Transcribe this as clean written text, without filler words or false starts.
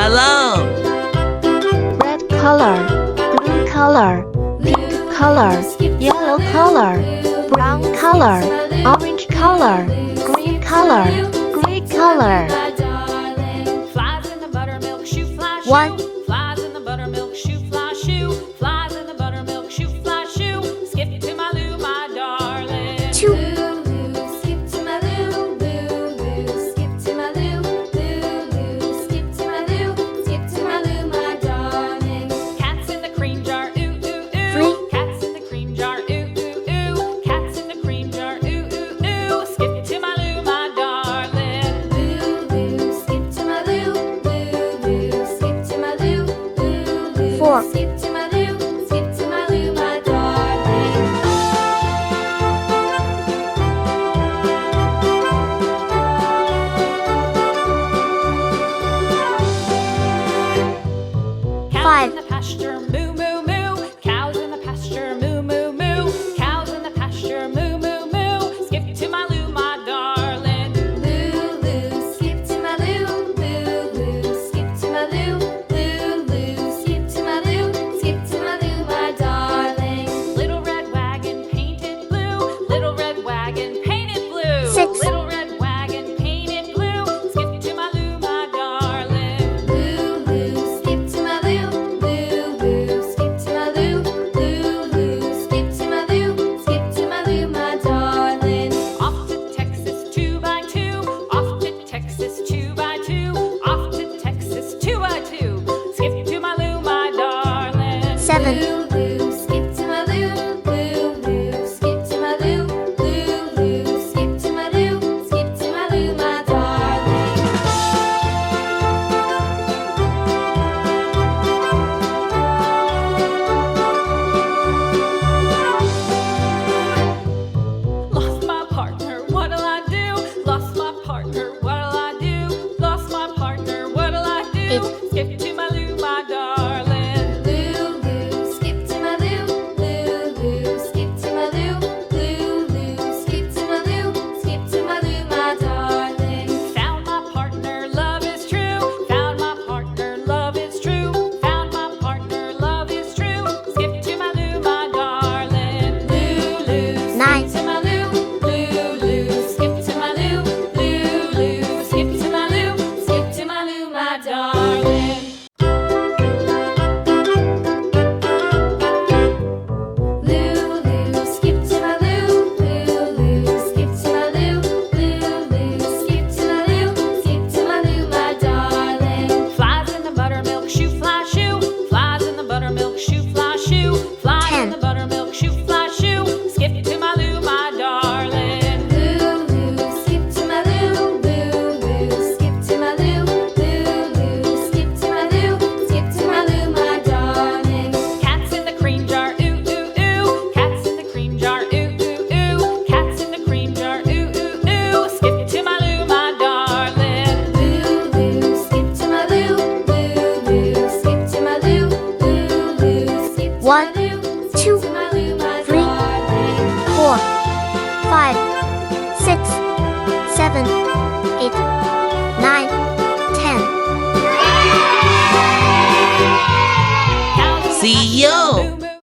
along. Red color, blue color, pink color, yellow color, brown color, orange color, green color, gray color. One, Flies in the buttermilk shoe, fly shoe. Flies in the buttermilk shoe, fly shoe. Skip to my Lou, my darling. two, Skip to my Lou, Lou, Lou. Skip to my Lou, Lou, Lou. Skip to my Lou, skip to my Lou, my darling. Cats in the cream jar, ooh, ooh, ooh. Three. Cats in the cream jar, ooh, ooh, ooh. Cats in the cream jar, ooh, ooh, ooh. Skip to my Lou, my darling. Lou, Lou. Skip to my Lou, Lou, Lou. Skip to my Lou, Lou, Lou. Four. Skip to my Lou, skip to my Lou, my darling. 5. In the pasture, moo, moo, moo. Cows in the pasture, moo, moo, moo. Cows in the pasture, moo, moo, moo. Skip to my Lou, my darling. Lou, Lou, skip to my Lou, Lou, Lou. Skip to my Lou, Lou, Lou. Skip to my Lou, skip to my Lou, my darling. Little red wagon painted blue. Little red wagon painted blue. 6. Little red wagon painted blue. Skip to my Lou, my darling. Lou, Lou, skip to my Lou. Lou, Lou, skip to my Lou. Lou, Lou, skip to my Lou. Skip to my Lou, my darling. Off to Texas 2x2. Off to Texas 2x2. Off to Texas 2x2. Skip to my Lou, my darling. 7. Lou, Lou, skip to my Lou. Lou, Lou, skip to my Lou. Lou, Lou, skip to my Lou. Skip to my Lou, my darling. Lost my partner, what'll I do? Lost my partner, what'll I do? Lost my partner, what'll I do? Skip to my Lou, my darling. Lou, Lou, skip to my Lou. Lou, Lou, skip to my Lou. Lou, Lou, skip to my Lou. Skip to my Lou, my darling. Found my partner, love is true. Found my partner, love is true. Found my partner, love is true. Skip to my Lou, my darling. Lou, Lou, 9. skip to my Lou. Lou, Lou, skip to my Lou. Lou, Lou, skip to my Lou. Skip to my Lou, my darling. Lou, Lou, skip to my Lou. Lou, Lou, skip to my Lou. Lou, Lou, skip to my Lou. Skip to my Lou, my darling. Flies in the buttermilk shoe, fly shoe. Flies in the buttermilk shoe, fly shoe. Flies in 10. the buttermilk shoe, fly shoe. Skip to my Lou, my darling. Lou, Lou, skip to my Lou. Lou, Lou, skip to my Lou. Lou, Lou, skip to my Lou. Skip to my Lou, my darling. Cats in the cream jar, ooh, ooh, ooh. Cats in the cream jar, ooh, ooh, ooh. Cats in the cream jar, ooh, ooh, ooh. Skip to my Lou, my darling. Lou, Lou, skip to my Lou. Lou, Lou, skip to my Lou. Lou, Lou, skip to my 1, Lou. 2, To my Lou, my 3, darling. 4, 5, 6, 7, 8, 9, 10. Cows in the See ya.